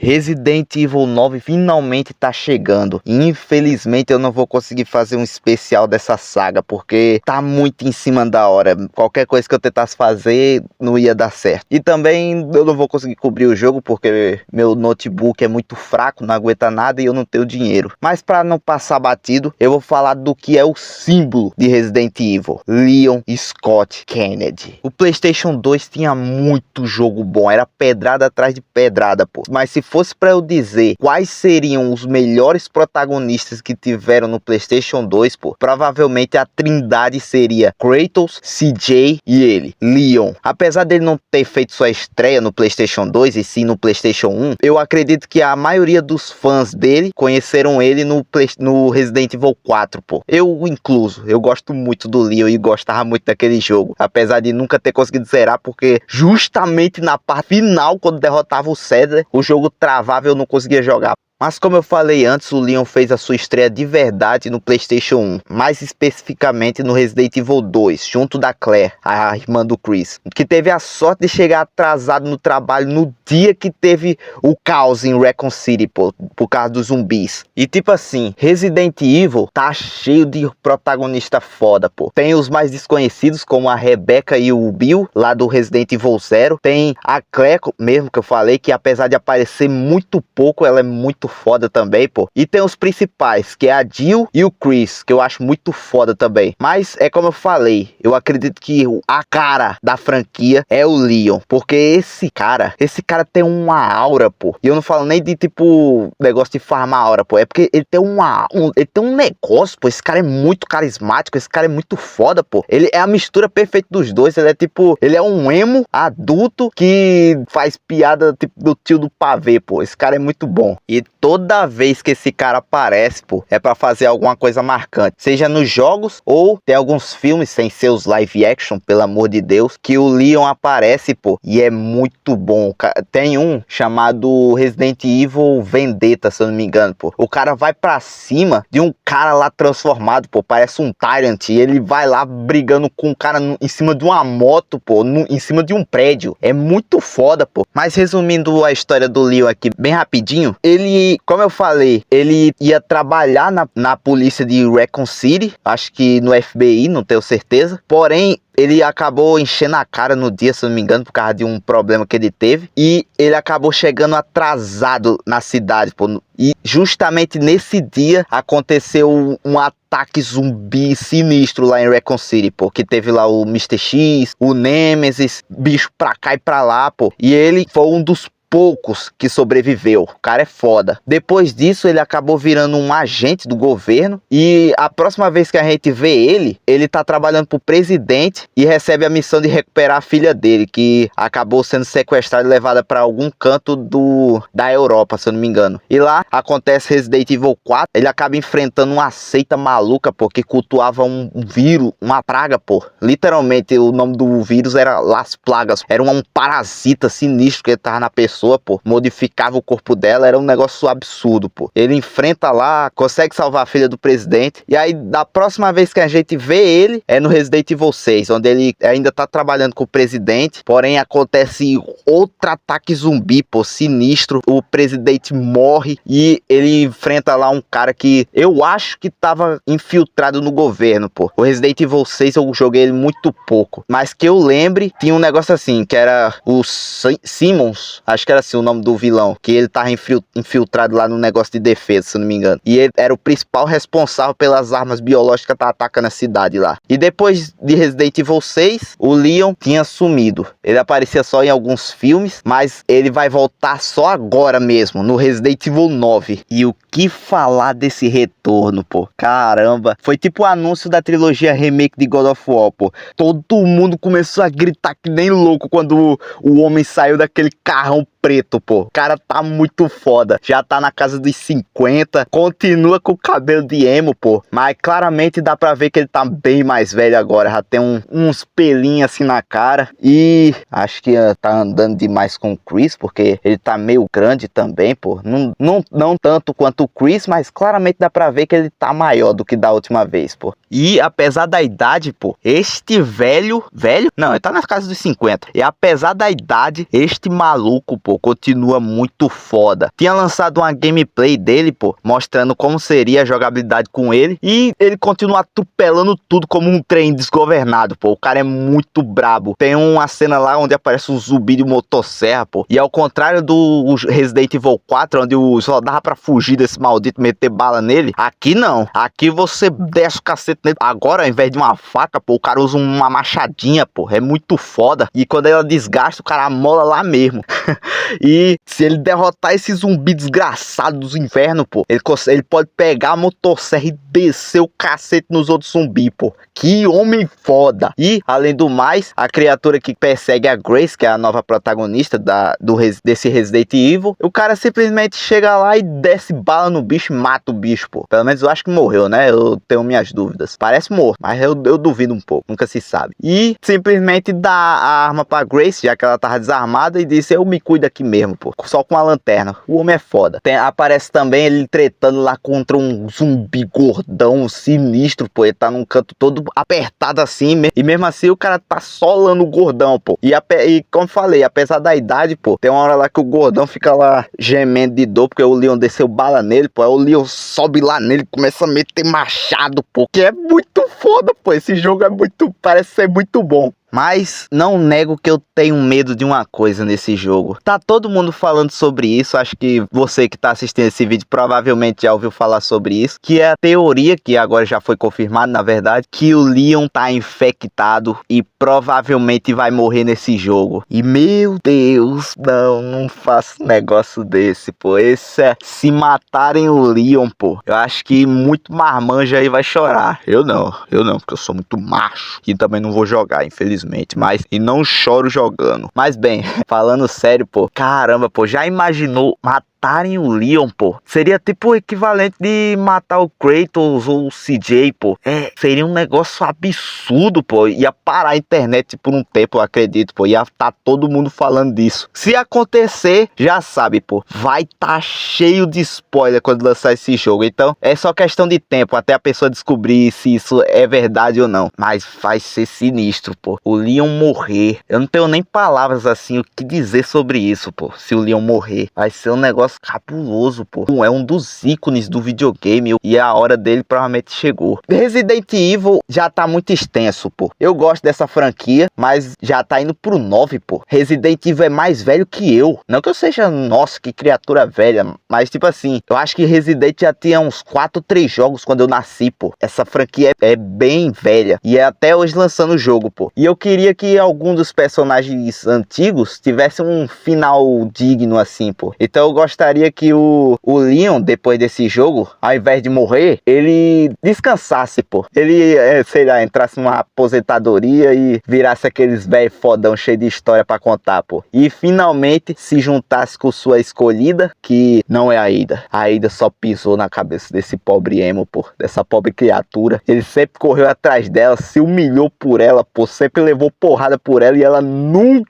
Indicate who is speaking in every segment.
Speaker 1: Resident Evil 9 finalmente tá chegando. Infelizmente eu não vou conseguir fazer um especial dessa saga, porque tá muito em cima da hora. Qualquer coisa que eu tentasse fazer não ia dar certo. E também eu não vou conseguir cobrir o jogo, porque meu notebook é muito fraco, não aguenta nada e eu não tenho dinheiro. Mas para não passar batido, eu vou falar do que é o símbolo de Resident Evil: Leon Scott Kennedy. O PlayStation 2 tinha muito jogo bom, era pedrada atrás de pedrada, pô. Mas se fosse para eu dizer quais seriam os melhores protagonistas que tiveram no PlayStation 2, pô, provavelmente a trindade seria Kratos, CJ e ele, Leon. Apesar dele não ter feito sua estreia no PlayStation 2 e sim no PlayStation 1, eu acredito que a maioria dos fãs dele conheceram ele no Resident Evil 4, pô. Eu incluso, eu gosto muito do Leon e gostava muito daquele jogo, apesar de nunca ter conseguido zerar, porque justamente na parte final, quando derrotava o César, o jogo travava e eu não conseguia jogar. Mas como eu falei antes, o Leon fez a sua estreia de verdade no PlayStation 1, mais especificamente no Resident Evil 2, junto da Claire, a irmã do Chris, que teve a sorte de chegar atrasado no trabalho no dia que teve o caos em Raccoon City, pô, por causa dos zumbis. E tipo assim, Resident Evil tá cheio de protagonista foda, pô. Tem os mais desconhecidos, como a Rebecca e o Bill, lá do Resident Evil 0. Tem a Claire, mesmo que eu falei, que apesar de aparecer muito pouco, ela é muito foda também, pô. E tem os principais, que é a Jill e o Chris, que eu acho muito foda também. Mas é como eu falei, eu acredito que a cara da franquia é o Leon, porque esse cara tem uma aura, pô. E eu não falo nem de tipo negócio de farmar aura, pô. É porque ele tem ele tem um negócio, pô. Esse cara é muito carismático, esse cara é muito foda, pô. Ele é a mistura perfeita dos dois. Ele é um emo adulto que faz piada tipo do tio do pavê, pô. Esse cara é muito bom. E toda vez que esse cara aparece, pô, é pra fazer alguma coisa marcante. Seja nos jogos ou tem alguns filmes, sem ser os live action, pelo amor de Deus, que o Leon aparece, pô, e é muito bom. Tem um chamado Resident Evil Vendetta, se eu não me engano, pô. O cara vai pra cima de um cara lá transformado, pô, parece um Tyrant, e ele vai lá brigando com um cara em cima de uma moto, pô, em cima de um prédio. É muito foda, pô. Mas resumindo a história do Leon aqui bem rapidinho, ele, como eu falei, ele ia trabalhar na polícia de Raccoon City, acho que no FBI, não tenho certeza. Porém, ele acabou enchendo a cara no dia, se não me engano, por causa de um problema que ele teve. E ele acabou chegando atrasado na cidade, pô. E justamente nesse dia aconteceu um ataque zumbi sinistro lá em Raccoon City, pô. Que teve lá o Mr. X, o Nemesis, bicho pra cá e pra lá, pô. E ele foi um dos poucos que sobreviveu. O cara é foda. Depois disso, ele acabou virando um agente do governo. E a próxima vez que a gente vê ele tá trabalhando pro presidente e recebe a missão de recuperar a filha dele, que acabou sendo sequestrada e levada para algum canto da Europa, se eu não me engano. E lá acontece Resident Evil 4. Ele acaba enfrentando uma seita maluca, pô, que cultuava um vírus, uma praga, pô. Literalmente, o nome do vírus era Las Plagas. Era um parasita sinistro que ele tava na pessoa, pô, modificava o corpo dela, era um negócio absurdo, pô. Ele enfrenta lá, consegue salvar a filha do presidente, e aí da próxima vez que a gente vê ele, é no Resident Evil 6, onde ele ainda tá trabalhando com o presidente, porém acontece outro ataque zumbi, pô, sinistro, o presidente morre, e ele enfrenta lá um cara que eu acho que tava infiltrado no governo, pô. O Resident Evil 6 eu joguei ele muito pouco, mas que eu lembre, tinha um negócio assim, que era o Simmons, acho que era assim o nome do vilão, que ele tava infiltrado lá no negócio de defesa, se eu não me engano. E ele era o principal responsável pelas armas biológicas que tá atacando a cidade lá. E depois de Resident Evil 6, o Leon tinha sumido. Ele aparecia só em alguns filmes, mas ele vai voltar só agora mesmo, no Resident Evil 9. E o que falar desse retorno, pô? Caramba. Foi tipo o anúncio da trilogia remake de God of War, pô. Todo mundo começou a gritar que nem louco quando o homem saiu daquele carrão preto, pô. O cara tá muito foda. Já tá na casa dos 50. Continua com o cabelo de emo, pô. Mas claramente dá pra ver que ele tá bem mais velho agora. Já tem uns pelinhos assim na cara. E acho que tá andando demais com o Chris, porque ele tá meio grande também, pô. Não tanto quanto o Chris, mas claramente dá pra ver que ele tá maior do que da última vez, pô. E apesar da idade, pô, este velho... Não, ele tá na casa dos 50. E apesar da idade, este maluco, pô, pô, continua muito foda. Tinha lançado uma gameplay dele, pô, mostrando como seria a jogabilidade com ele, e ele continua atropelando tudo como um trem desgovernado, pô. O cara é muito brabo. Tem uma cena lá onde aparece um zumbi de motosserra, pô, e ao contrário do Resident Evil 4, onde só dava pra fugir desse maldito, meter bala nele, aqui não. Aqui você desce o cacete nele. Agora, ao invés de uma faca, pô, o cara usa uma machadinha, pô. É muito foda. E quando ela desgasta, o cara amola lá mesmo. E se ele derrotar esse zumbi desgraçado dos infernos, pô, ele pode pegar a motosserra e descer o cacete nos outros zumbis, pô. Que homem foda. E, além do mais, a criatura que persegue a Grace, que é a nova protagonista desse Resident Evil, o cara simplesmente chega lá e desce bala no bicho e mata o bicho, pô. Pelo menos eu acho que morreu, né? Eu tenho minhas dúvidas. Parece morto, mas eu duvido um pouco. Nunca se sabe. E simplesmente dá a arma pra Grace, já que ela tava desarmada, e disse: eu me cuido aqui mesmo, pô. Só com a lanterna. O homem é foda. Aparece também ele tretando lá contra um zumbi gordão, sinistro, pô. Ele tá num canto todo apertado assim, e mesmo assim o cara tá solando o gordão, pô. E como falei, apesar da idade, pô, tem uma hora lá que o gordão fica lá gemendo de dor, porque o Leon desceu bala nele, pô. Aí o Leon sobe lá nele, começa a meter machado, pô. Que é muito foda, pô. Esse jogo parece ser muito bom. Mas não nego que eu tenho medo de uma coisa nesse jogo. Tá todo mundo falando sobre isso. Acho que você que tá assistindo esse vídeo provavelmente já ouviu falar sobre isso. Que é a teoria, que agora já foi confirmada na verdade, que o Leon tá infectado e provavelmente vai morrer nesse jogo. E meu Deus, não faço um negócio desse, pô. Se matarem o Leon, pô, eu acho que muito marmanjo aí vai chorar. Eu não, porque eu sou muito macho. E também não vou jogar, infelizmente. Mas, e não choro jogando. Mas bem, falando sério, pô, caramba, pô, já imaginou matarem o Leon, pô? Seria tipo o equivalente de matar o Kratos ou o CJ, pô. Seria um negócio absurdo, pô. Ia parar a internet por um tempo, eu acredito, pô. Ia tá todo mundo falando disso. Se acontecer, já sabe, pô, vai tá cheio de spoiler quando lançar esse jogo. Então, é só questão de tempo até a pessoa descobrir se isso é verdade ou não. Mas vai ser sinistro, pô. O Leon morrer. Eu não tenho nem palavras assim o que dizer sobre isso, pô. Se o Leon morrer, vai ser um negócio cabuloso, pô. É um dos ícones do videogame e a hora dele provavelmente chegou. Resident Evil já tá muito extenso, pô. Eu gosto dessa franquia, mas já tá indo pro 9, pô. Resident Evil é mais velho que eu. Não que eu seja, nossa, que criatura velha, mas tipo assim, eu acho que Resident já tinha uns 4, 3 jogos quando eu nasci, pô. Essa franquia é bem velha e é até hoje lançando o jogo, pô. E eu queria que algum dos personagens antigos tivesse um final digno assim, pô. Então eu gostaria que o Leon, depois desse jogo, ao invés de morrer, ele descansasse, pô. Ele, sei lá, entrasse numa aposentadoria e virasse aqueles velho fodão cheio de história pra contar, pô. E finalmente se juntasse com sua escolhida, que não é a Ada. A Ada só pisou na cabeça desse pobre emo, pô. Dessa pobre criatura. Ele sempre correu atrás dela, se humilhou por ela, pô. Sempre levou porrada por ela e ela nunca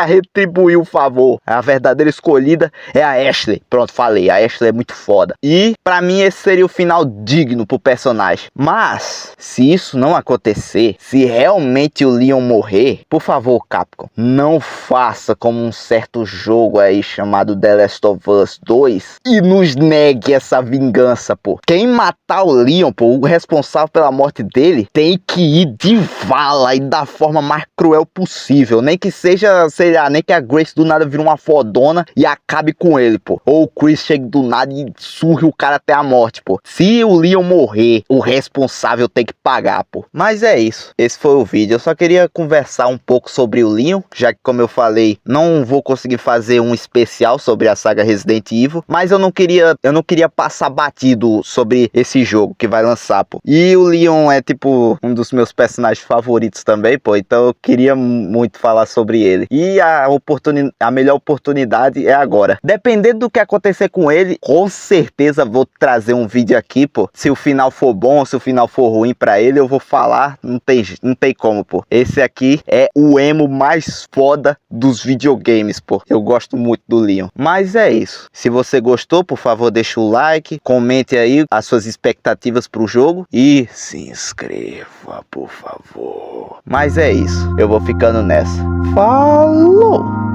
Speaker 1: retribuiu o favor. A verdadeira escolhida é a Ashley. Pronto, falei. A Ashley é muito foda. E pra mim esse seria o final digno pro personagem. Mas se isso não acontecer, se realmente o Leon morrer, por favor, Capcom, não faça como um certo jogo aí chamado The Last of Us 2 e nos negue essa vingança, pô. Quem matar o Leon, pô, o responsável pela morte dele, tem que ir de vala e da forma mais cruel possível. Nem que seja, sei lá, nem que a Grace do nada vire uma fodona e acabe com ele, pô. Ou o Chris chegue do nada e surre o cara até a morte, pô. Se o Leon morrer, o responsável tem que pagar, pô. Mas é isso. Esse foi o vídeo. Eu só queria conversar um pouco sobre o Leon, já que, como eu falei, não vou conseguir fazer um especial sobre a saga Resident Evil, mas eu não queria passar batido sobre esse jogo que vai lançar, pô. E o Leon é, tipo, um dos meus personagens favoritos também, pô. Então eu queria muito falar sobre ele. E a melhor oportunidade é agora. Dependendo do que acontecer com ele, com certeza vou trazer um vídeo aqui, pô. Se o final for bom, se o final for ruim pra ele, eu vou falar. Não tem como, pô. Esse aqui é o emo mais foda dos videogames, pô. Eu gosto muito do Leon. Mas é isso. Se você gostou, por favor, deixa o like, comente aí as suas expectativas pro jogo e se inscreva, por favor. Mas é isso. Eu vou ficando nessa. Falou!